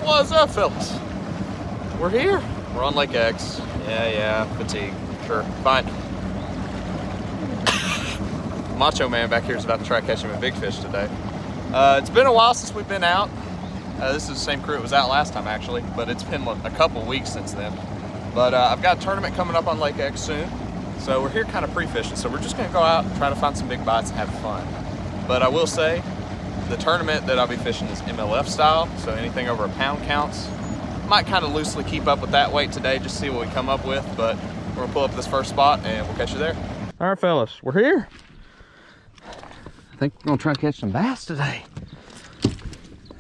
What's up, fellas? We're here. We're on Lake X. Yeah, fatigue. Sure, fine. Macho Man back here is about to try catching a big fish today. It's been a while since we've been out. This is the same crew that was out last time, actually, but it's been a couple weeks since then. But I've got a tournament coming up on Lake X soon, so we're here kind of pre-fishing. So we're just gonna go out and try to find some big bites and have fun. But I will say, the tournament that I'll be fishing is MLF style, so anything over a pound counts. Might kind of loosely keep up with that weight today, just see what we come up with, but we're gonna pull up this first spot and we'll catch you there. All right, fellas, we're here. I think we're gonna try to catch some bass today.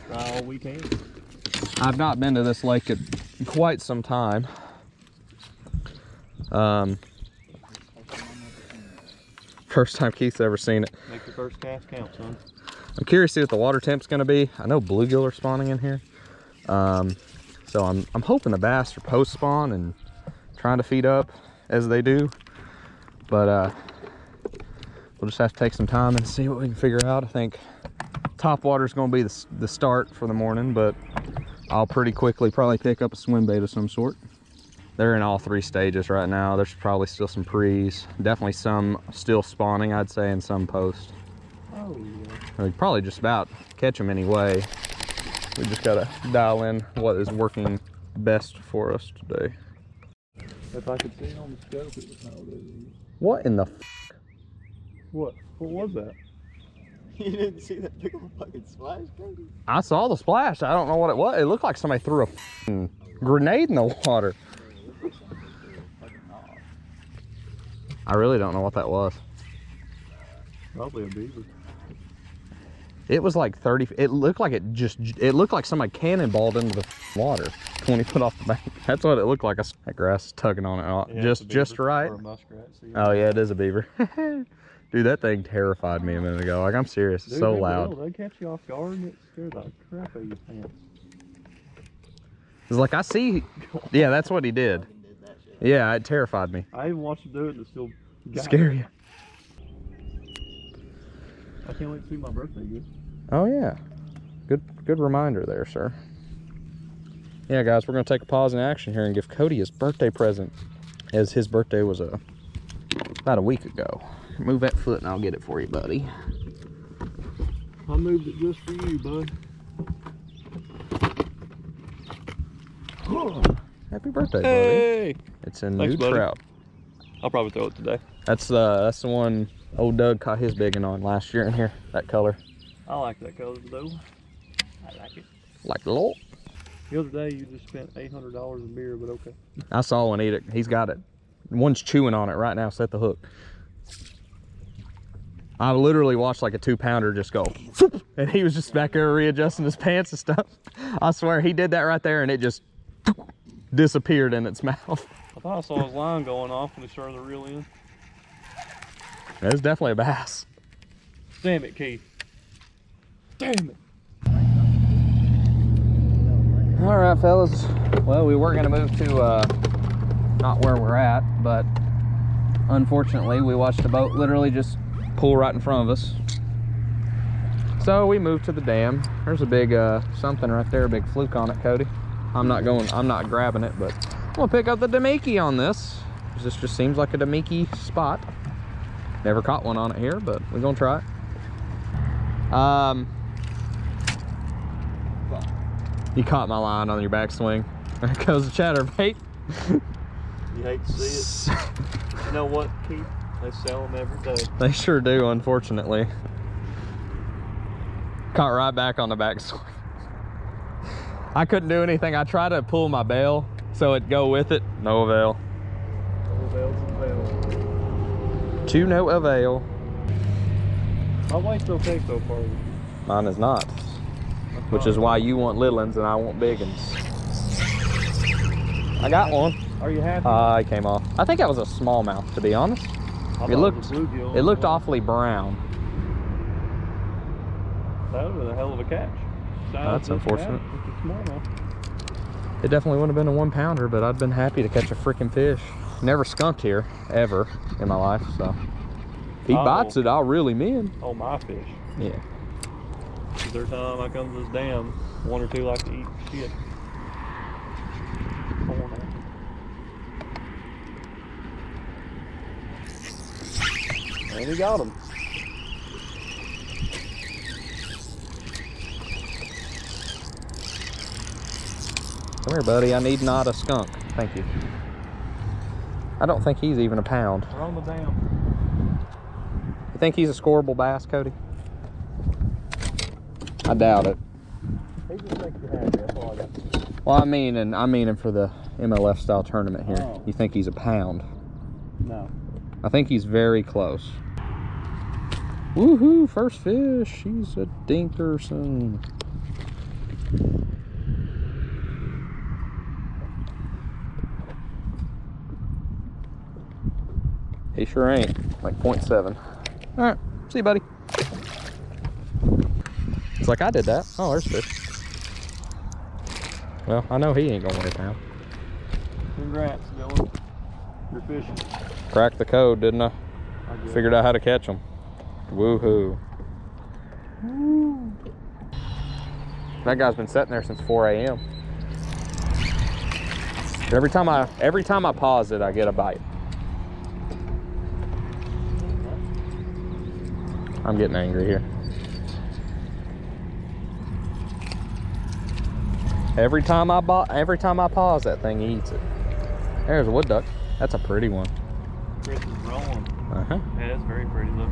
Try all we can. I've not been to this lake in quite some time. First time Keith's ever seen it. Make the first cast count, son. I'm curious to see what the water temp's gonna be. I know bluegill are spawning in here. So I'm hoping the bass are post spawn and trying to feed up as they do. But we'll just have to take some time and see what we can figure out. I think top water is gonna be the start for the morning, but I'll pretty quickly probably pick up a swim bait of some sort. They're in all three stages right now. There's probably still some pre's, definitely some still spawning, I'd say, and some post. Oh, yeah. We probably just about catch them anyway. We just gotta dial in what is working best for us today. If I could see it on the scope, it would know it. What in the f? What was that? You didn't see that big of a fucking splash, Cody? I saw the splash. I don't know what it was. It looked like somebody threw a grenade in the water. I really don't know what that was. Probably a beaver. It was like 30. It looked like it looked like somebody cannonballed into the water 20 foot off the bank. That's what it looked like. That grass is tugging on it Yeah, just right. Or a muskrat, so Oh yeah, it is a beaver. Dude, that thing terrified me a minute ago. Like, I'm serious. It's Dude, so they loud. will. They catch you off guard and it scared the crap out of your pants. It's like, I see. Yeah, that's what he did. Yeah, it terrified me. I even watched him do it and it still got Scare me. you. I can't wait to see my birthday gift. Oh yeah, good reminder there, sir. Yeah, guys, we're gonna take a pause in action here and give Cody his birthday present, as his birthday was about a week ago. Move that foot and I'll get it for you, buddy. I moved it just for you, bud. Happy birthday, Hey! buddy. It's a Thanks, new buddy. trout. I'll probably throw it today. That's the one old Doug caught his big one on last year in here. That color. I like that color though. I like it. Like the Lord. The other day you just spent $800 in beer, but okay. I saw one eat it. He's got it. One's chewing on it right now. Set the hook. I literally watched like a 2-pounder just go, and he was just back there readjusting his pants and stuff. I swear he did that right there, and it just disappeared in its mouth. I thought I saw his line going off when he started to reel in. It was definitely a bass. Damn it, Keith. Damn it. All right, fellas. Well, we were gonna move to not where we're at, but unfortunately we watched a boat literally just pull right in front of us. So we moved to the dam. There's a big something right there, a big fluke on it, Cody. I'm not grabbing it, but I'm gonna pick up the Damiki on this. This just seems like a Damiki spot. Never caught one on it here, but we're gonna try it. You caught my line on your backswing. There goes the chatterbait. You hate to see it. You know what, Keith? They sell them every day. They sure do, unfortunately. Caught right back on the backswing. I couldn't do anything. I tried to pull my bail so it'd go with it. No avail. No avails and avails. To no avail. My weight's okay so far. Mine is not. Which is why you want little ones and I want big ones. I got one. Are you happy? It came off. I think that was a smallmouth, to be honest. It looked awfully brown. That was a hell of a catch. That's unfortunate. It's a small one. It definitely wouldn't have been a 1-pounder, but I'd been happy to catch a freaking fish. Never skunked here, ever, in my life, so. If he bites it, I'll reel him in. Oh, my fish. Yeah. Every time I come to this dam, one or two like to eat shit. And he got him. Come here, buddy. I need not a skunk. Thank you. I don't think he's even a pound. We're on the dam. You think he's a scoreable bass, Cody? I doubt it. He just thinks you're happy. That's all I got. Well, I'm meaning for the MLF style tournament here. Oh. You think he's a pound? No. I think he's very close. Woohoo! First fish. He's a Dinkerson. He sure ain't. Like 0.7. All right. See you, buddy. It's like I did that. Oh, there's fish. Well, I know he ain't gonna weigh a pound. Congrats, Dylan. You're fishing. Cracked the code, didn't I? I guess. Figured out how to catch them. Woohoo. That guy's been sitting there since 4 a.m. Every time I pause it, I get a bite. I'm getting angry here. Every time I pause, that thing eats it. There's a wood duck. That's a pretty one. Chris is rolling. Uh-huh. Yeah, that's very pretty, look.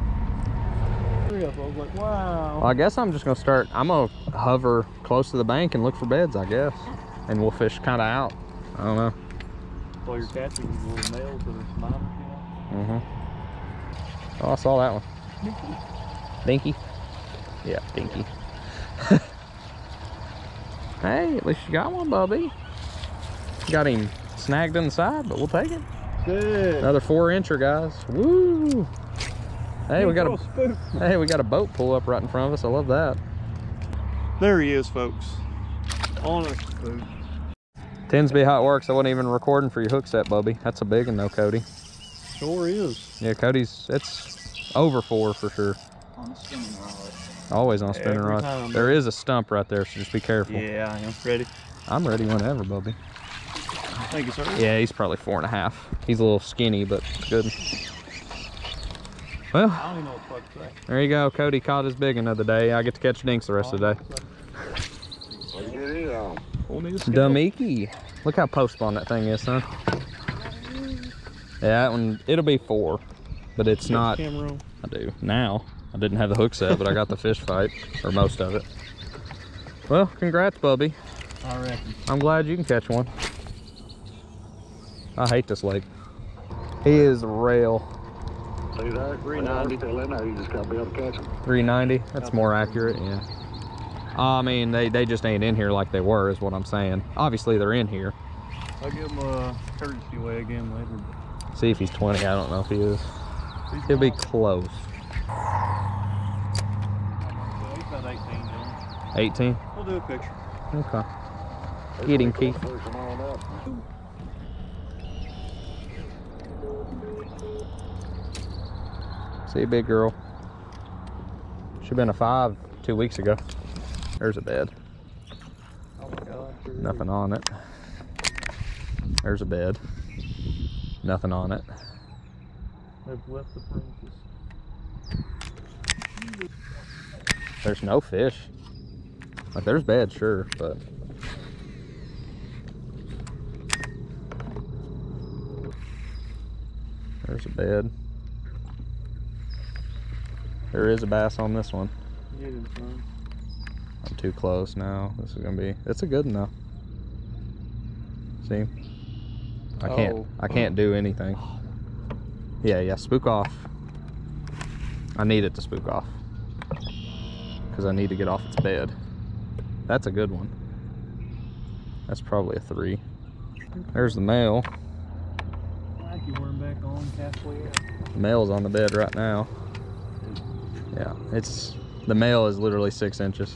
I was like, wow. Well, I guess I'm just gonna start. I'm gonna hover close to the bank and look for beds, I guess, and we'll fish kind of out. I don't know. While you're catching these little males that are smiling, you know? Oh, I saw that one. Dinky. Yeah, Dinky. Hey, at least you got one, Bubby. Got him snagged inside, but we'll take it. Good. Another 4-incher, guys. Woo! Hey, we got a boat pull up right in front of us. I love that. There he is, folks. On a spook. Tends to be how it works. I wasn't even recording for your hook set, Bubby. That's a big one though, Cody. Sure is. Yeah, Cody's, it's over 4 for sure. On a spinning rod. Always on spinning Every rod. time, There is a stump right there, so just be careful. Yeah, I am. Ready? I'm ready whenever, Bubby. Thank you, sir. Yeah, he's probably 4.5. He's a little skinny, but good. Well, I don't even know what the fuck to say. there you go. Cody caught his big one of the day. I get to catch dinks the rest of the day. Dumiki. Look how post spawn that thing is, son. Yeah, that one, it'll be 4, but it's not. Camera on. I do now. I didn't have the hook set, but I got the fish fight, or most of it. Well, congrats, Bubby. I reckon. I'm glad you can catch one. I hate this lake. He is rail. See that? 390. Tell him now, you just gotta be able to catch him. 390. That's more accurate, yeah. I mean, they just ain't in here like they were, is what I'm saying. Obviously, they're in here. I'll give him a courtesy weigh again later. See if he's 20. I don't know if he is. He'll be close. He's about 18, Dylan. 18? We'll do a picture. Okay. Get him, Keith. Push him on up. See you, big girl. Should've been a 5 2 weeks ago. There's a bed. Oh my God. Nothing on it. There's a bed. Nothing on it. They've left the premises. There's no fish. Like, there's beds, sure, but there's a bed. There is a bass on this one. Get him, son. I'm too close now. This is gonna be, it's a good one though. See? I can't do anything. Yeah, spook off. I need it to spook off, because I need to get off its bed. That's a good one. That's probably a 3. There's the male. Like you weren't back on halfway up. The male's on the bed right now. Yeah, the male is literally 6 inches.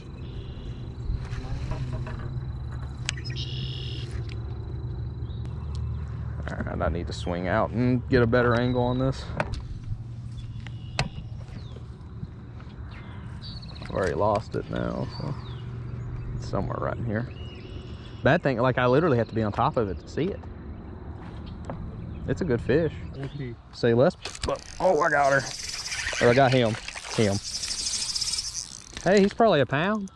All right, I need to swing out and get a better angle on this. I've already lost it now, so it's somewhere right in here. Bad thing, like, I literally have to be on top of it to see it. It's a good fish. Say less, but oh, I got her. Or I got him. Him. Hey, he's probably a pound.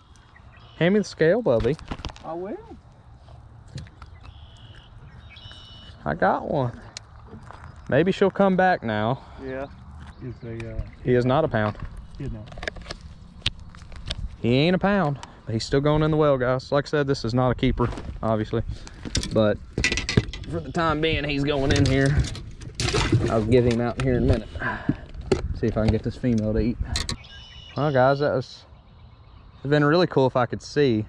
Hand me the scale, Bubby. I will. I got one. Maybe she'll come back now. Yeah. He is not a pound. He ain't a pound, but he's still going in the well, guys. Like I said, this is not a keeper, obviously. But for the time being, he's going in here. I'll get him out here in a minute. See if I can get this female to eat. Well, guys, it'd been really cool if I could see,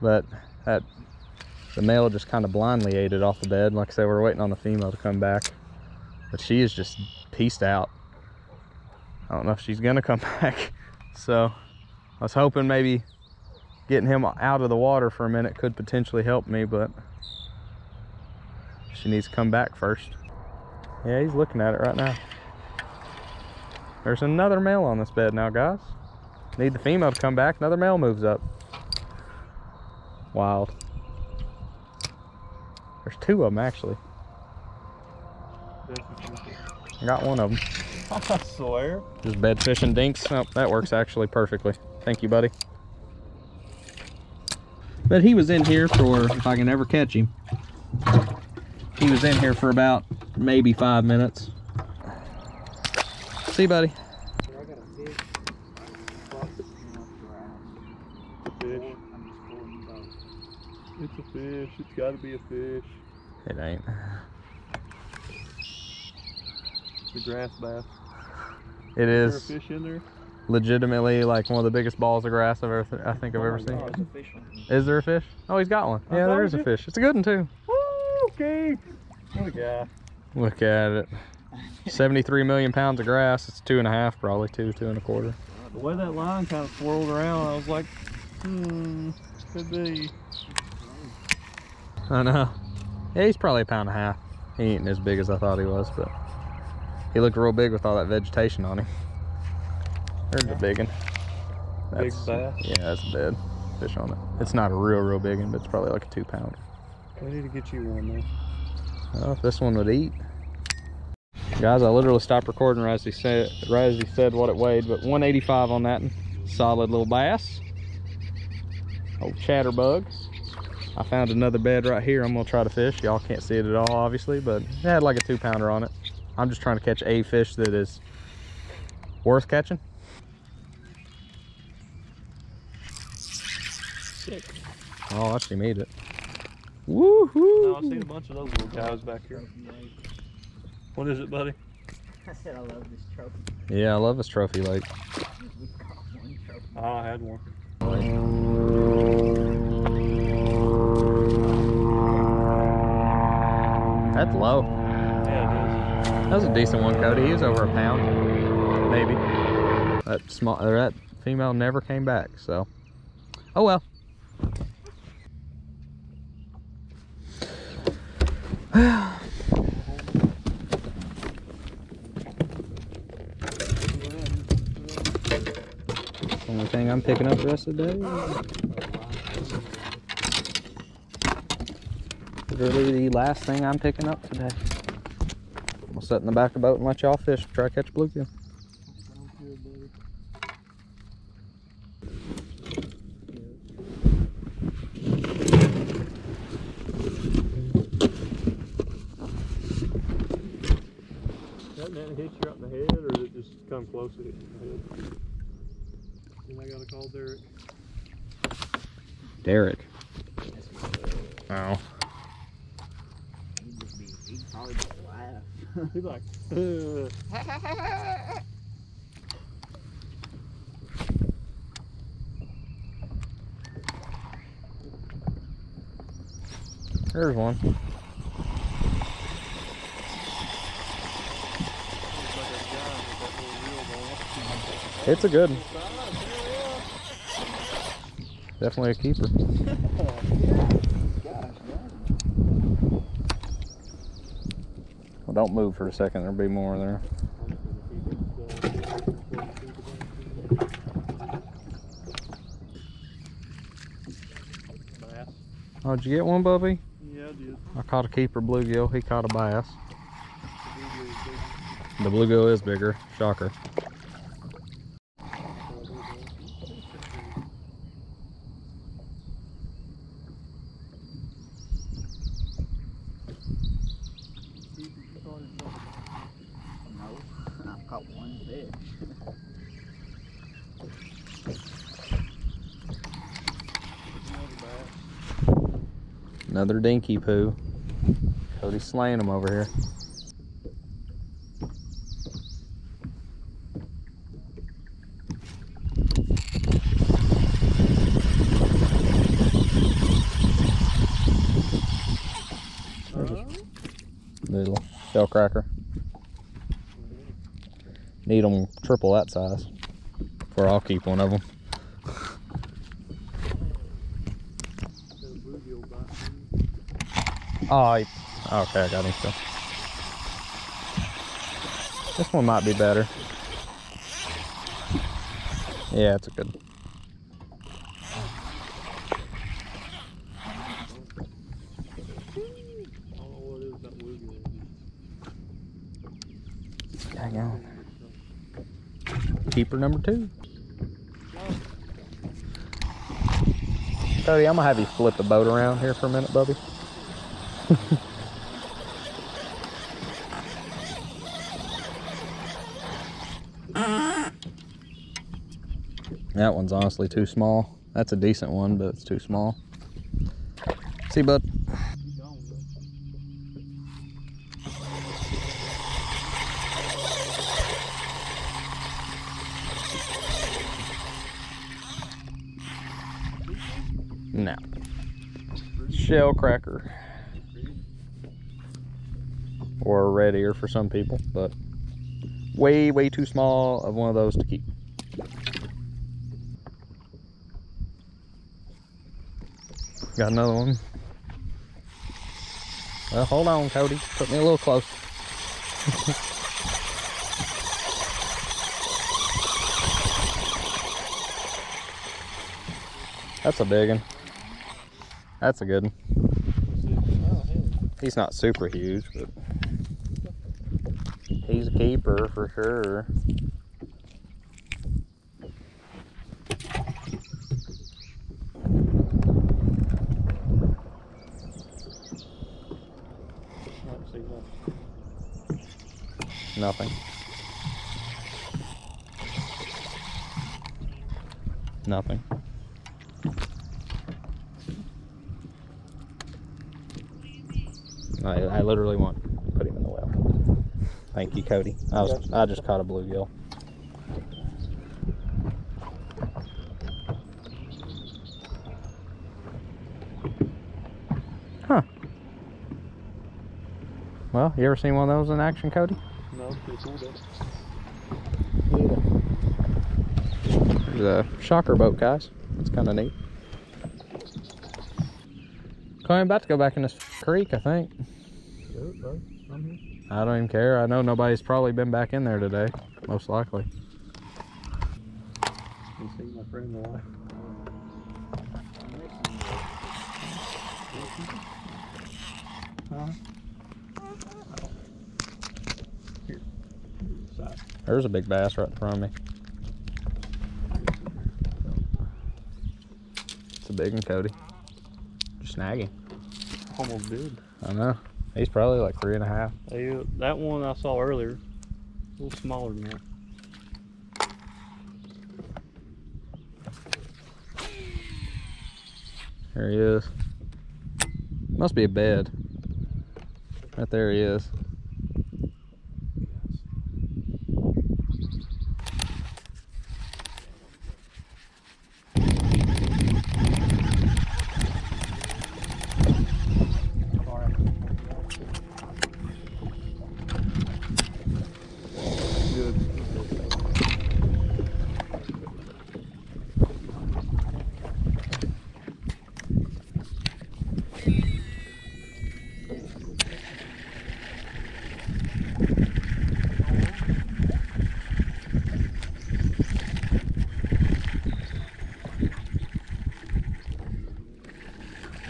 but the male just kind of blindly ate it off the bed. Like I said, we're waiting on the female to come back, but she is just pieced out. I don't know if she's gonna come back. So I was hoping maybe getting him out of the water for a minute could potentially help me, but she needs to come back first. Yeah, he's looking at it right now. There's another male on this bed now, guys. Need the female to come back. Another male moves up. Wild. There's two of them, actually. I got one of them. I swear. Just bed fishing dinks. Oh, that works actually perfectly. Thank you, buddy. But he was in here for, if I can ever catch him, he was in here for about maybe 5 minutes. See, buddy. Fish. It's a fish. It's got to be a fish. It ain't. It's a grass bass. It is. Is there a fish in there? Legitimately like one of the biggest balls of grass I think I've ever seen. Is there a fish? Oh, he's got one. Yeah, there is a fish. It's a good one too. Woo, okay. What a guy. Look at it. 73 million pounds of grass. It's 2.5, probably 2 1/4. The way that line kind of swirled around, I was like, could be. I know. Yeah, he's probably 1.5 pounds. He ain't as big as I thought he was, but he looked real big with all that vegetation on him. There's a big one. Big bass? Yeah, that's a dead fish on it. It's not a real big one, but it's probably like a 2-pounder. We need to get you one though. Well, if this one would eat. Guys, I literally stopped recording right as he said what it weighed, but 185 on that one. Solid little bass. Old chatterbug. I found another bed right here I'm gonna try to fish. Y'all can't see it at all, obviously, but it had like a 2-pounder on it. I'm just trying to catch a fish that is worth catching. Sick. Oh, I see him eat it. Woohoo! No, I've seen a bunch of those little guys back here. What is it, buddy? I said I love this trophy. Yeah, I love this trophy lake. We caught one trophy. Oh, I had one. That's low. Yeah, it is. That was a decent one, Cody. He was over 1 pound, maybe. That female never came back, so. Oh well. Only thing I'm picking up the rest of the day. Literally the last thing I'm picking up today. We'll sit in the back of the boat and let y'all fish. Try to catch a bluegill. That net hit you right in the head, or did it just come close to hitting your head? Then I gotta call Derek. Derek. Oh. He'd probably just laugh. He's like, There's one. It's a good one. Definitely a keeper. Well, don't move for a second. There'll be more there. bass. Oh, did you get one, Bubby? Yeah, I did. I caught a keeper bluegill. He caught a bass. The bluegill is bigger. Shocker. Another dinky poo. Cody's slaying them over here. Little shell cracker. Need them triple that size, or I'll keep one of them. Oh, okay, I got him still. This one might be better. Yeah, it's a good. Hang on. Keeper number 2. Cody, I'm gonna have you flip the boat around here for a minute, Bubby. That one's honestly too small. That's a decent one, but it's too small. See, bud? No. Shell cracker. Or a red ear for some people, but way, way too small of one of those to keep. Got another one. Well, hold on, Cody. Put me a little close. That's a big one. That's a good one. He's not super huge, but he's a keeper for sure. Nothing. Nothing. I literally want to put him in the well. Thank you, Cody. I just caught a bluegill. Huh. Well, you ever seen one of those in action, Cody? No, it's cool though. There's a shocker boat, guys. It's kind of neat. I'm about to go back in this creek, I think. Good, bro. I'm here. I don't even care. I know nobody's probably been back in there today, most likely. You see my friend alive. Huh? Here. Side. There's a big bass right in front of me. It's a big one, Cody. Just snagging. Almost did. I know. He's probably like 3.5. Hey, that one I saw earlier, a little smaller than that. There he is. Must be a bed. Right there he is.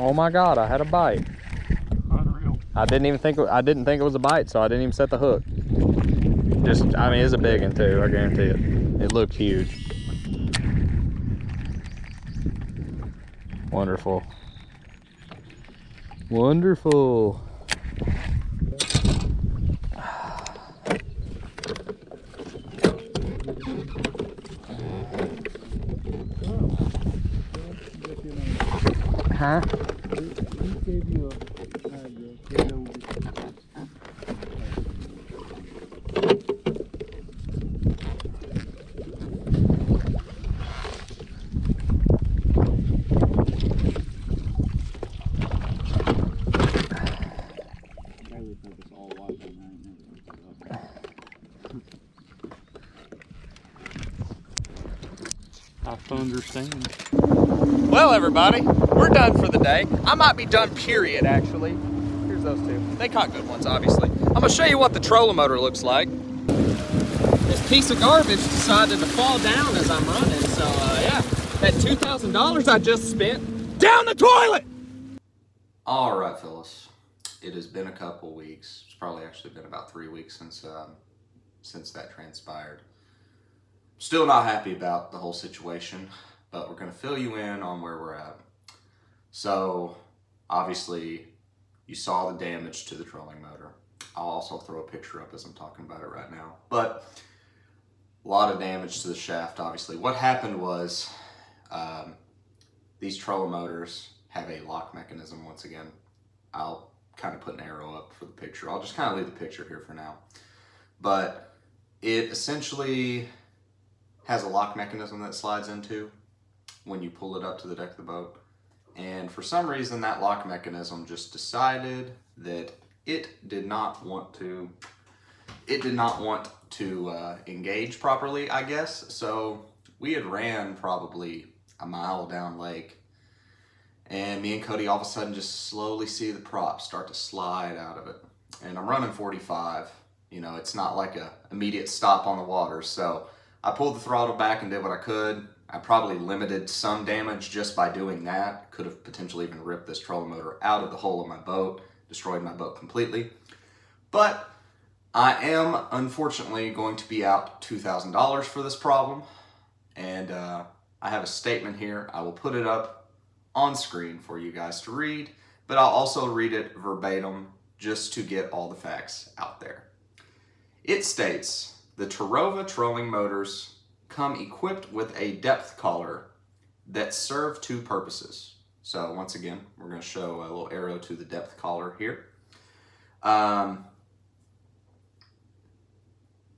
Oh my God, I had a bite. Unreal. I didn't think it was a bite, so I didn't even set the hook. I mean, it's a big one too, I guarantee it. It looked huge. Wonderful. Wonderful. Huh? just gave you a address. They know this. I understand. Well, everybody, we're done for the day. I might be done, period, actually. Here's those two. They caught good ones, obviously. I'm gonna show you what the trolling motor looks like. This piece of garbage decided to fall down as I'm running, so yeah. That $2,000 I just spent, down the toilet! All right, fellas. It has been a couple weeks. It's probably actually been about 3 weeks since that transpired. Still not happy about the whole situation, but we're going to fill you in on where we're at. So, obviously, you saw the damage to the trolling motor. I'll also throw a picture up as I'm talking about it right now. But, a lot of damage to the shaft, obviously. What happened was, these trolling motors have a lock mechanism once again. I'll kind of put an arrow up for the picture. I'll just kind of leave the picture here for now. But, it essentially has a lock mechanism that slides into when you pull it up to the deck of the boat. And for some reason, that lock mechanism just decided that it did not want to engage properly, I guess. So we had ran probably a mile down lake, and me and Cody all of a sudden just slowly see the prop start to slide out of it. And I'm running 45, you know, it's not like a immediate stop on the water. So I pulled the throttle back and did what I could. I probably limited some damage just by doing that. Could have potentially even ripped this trolling motor out of the hull of my boat, destroyed my boat completely. But I am unfortunately going to be out $2,000 for this problem. And I have a statement here. I will put it up on screen for you guys to read, but I'll also read it verbatim just to get all the facts out there. It states, the Terrova trolling motors come equipped with a depth collar that serve two purposes. So once again, we're going to show a little arrow to the depth collar here.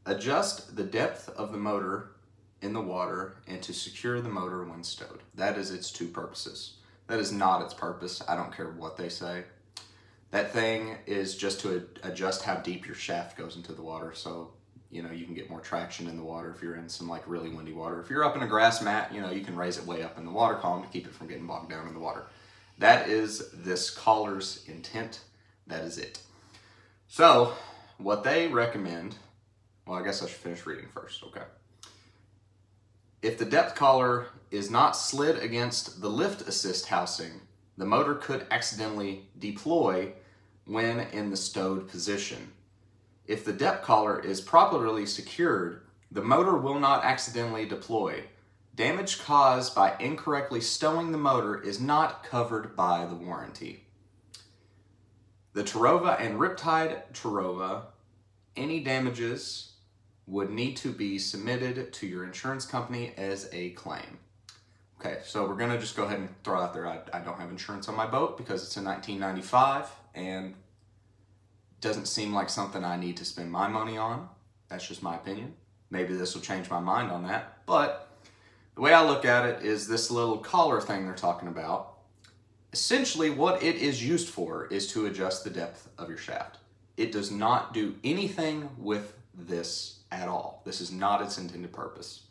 Adjust the depth of the motor in the water and to secure the motor when stowed. That is its two purposes. That is not its purpose. I don't care what they say. That thing is just to adjust how deep your shaft goes into the water, so you know, you can get more traction in the water if you're in some like really windy water. If you're up in a grass mat, you know, you can raise it way up in the water column to keep it from getting bogged down in the water. That is this collar's intent. That is it. So what they recommend, well, I guess I should finish reading first, okay. If the depth collar is not slid against the lift assist housing, the motor could accidentally deploy when in the stowed position. If the depth collar is properly secured, the motor will not accidentally deploy. Damage caused by incorrectly stowing the motor is not covered by the warranty. The Terrova and Riptide Terrova, any damages would need to be submitted to your insurance company as a claim. Okay, so we're gonna just go ahead and throw out there, I don't have insurance on my boat because it's a 1995 and doesn't seem like something I need to spend my money on. That's just my opinion. Maybe this will change my mind on that. But the way I look at it is this little collar thing they're talking about. Essentially what it is used for is to adjust the depth of your shaft. It does not do anything with this at all. This is not its intended purpose.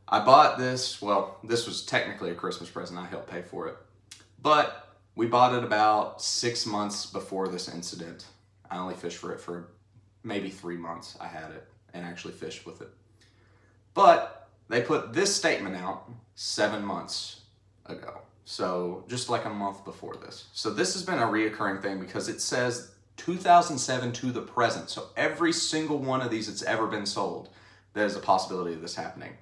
I bought this, well, this was technically a Christmas present. I helped pay for it. But we bought it about 6 months before this incident. I only fished for it for maybe 3 months. I had it and actually fished with it. But they put this statement out 7 months ago. So just like a month before this. So this has been a reoccurring thing because it says 2007 to the present. So every single one of these that's ever been sold, there's a possibility of this happening.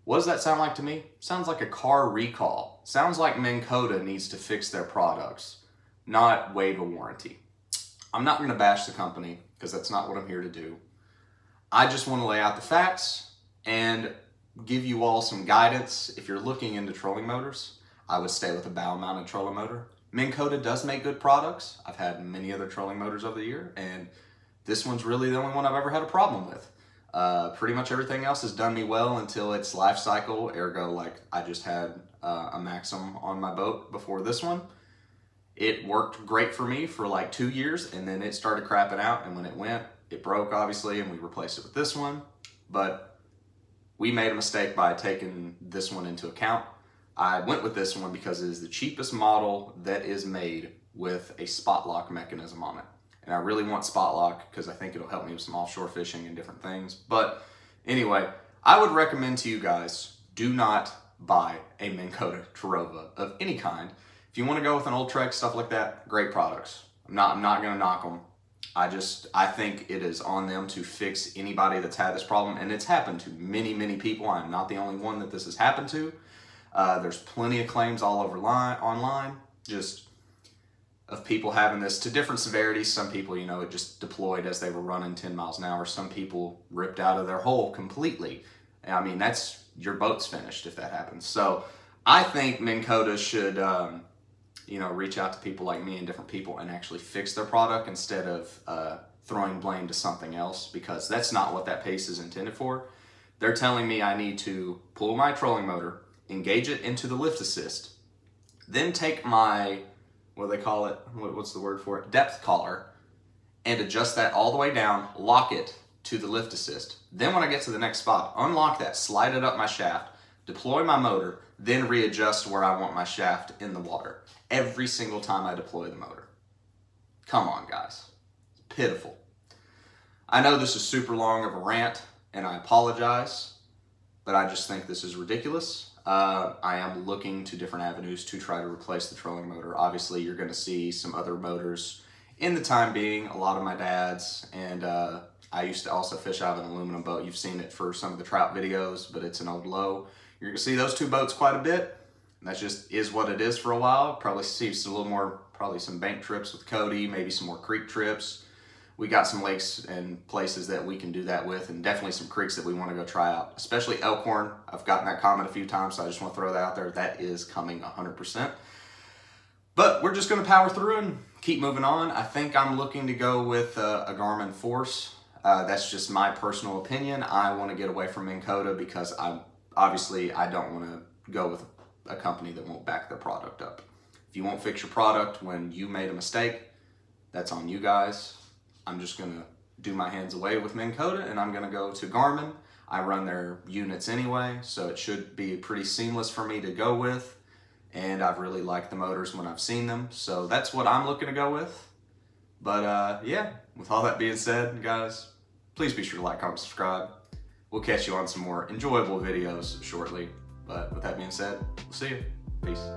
What does that sound like to me? Sounds like a car recall. Sounds like Minn Kota needs to fix their products, not waive a warranty. I'm not going to bash the company because that's not what I'm here to do. I just want to lay out the facts and give you all some guidance if you're looking into trolling motors. I would stay with a bow mounted trolling motor. Minn Kota does make good products. I've had many other trolling motors over the year, and this one's really the only one I've ever had a problem with. Pretty much everything else has done me well until its life cycle, ergo like I just had a Maxim on my boat before this one. It worked great for me for like 2 years, and then it started crapping out, and when it went, it broke obviously, and we replaced it with this one. But we made a mistake by taking this one into account. I went with this one because it is the cheapest model that is made with a spot lock mechanism on it. And I really want spot lock because I think it'll help me with some offshore fishing and different things. But anyway, I would recommend to you guys, do not buy a Minn Kota Terrova of any kind. If you want to go with an Ultrex, stuff like that, great products. I'm not going to knock them. I think it is on them to fix anybody that's had this problem, and it's happened to many, many people. I'm not the only one that this has happened to. There's plenty of claims all over online, just of people having this to different severities. Some people, you know, it just deployed as they were running 10 miles an hour. Some people ripped out of their hull completely. I mean, that's, your boat's finished if that happens. So I think Minn Kota should, you know, reach out to people like me and different people and actually fix their product instead of throwing blame to something else, because that's not what that pace is intended for. They're telling me I need to pull my trolling motor, engage it into the lift assist, then take my, what do they call it? What's the word for it? Depth collar, and adjust that all the way down, lock it to the lift assist. Then when I get to the next spot, unlock that, slide it up my shaft, deploy my motor, then readjust where I want my shaft in the water. Every single time I deploy the motor. Come on, guys. It's pitiful. I know this is super long of a rant, and I apologize, but I just think this is ridiculous. I am looking to different avenues to try to replace the trolling motor. Obviously, you're going to see some other motors in the time being, a lot of my dad's, and I used to also fish out of an aluminum boat. You've seen it for some of the trout videos, but it's an old low. You're going to see those two boats quite a bit. That just is what it is for a while. Probably see a little more, probably some bank trips with Cody, maybe some more creek trips. We got some lakes and places that we can do that with, and definitely some creeks that we want to go try out, especially Elkhorn. I've gotten that comment a few times, so I just want to throw that out there. That is coming 100%. But we're just going to power through and keep moving on. I think I'm looking to go with a Garmin Force. That's just my personal opinion. I want to get away from Minn Kota because I don't want to go with a company that won't back their product up. If you won't fix your product when you made a mistake, that's on you guys. I'm just going to do my hands away with Minn Kota, and I'm going to go to Garmin. I run their units anyway, so it should be pretty seamless for me to go with, and I've really liked the motors when I've seen them, so that's what I'm looking to go with. But yeah, with all that being said, guys, please be sure to like, comment, subscribe. We'll catch you on some more enjoyable videos shortly. But with that being said, we'll see you. Peace.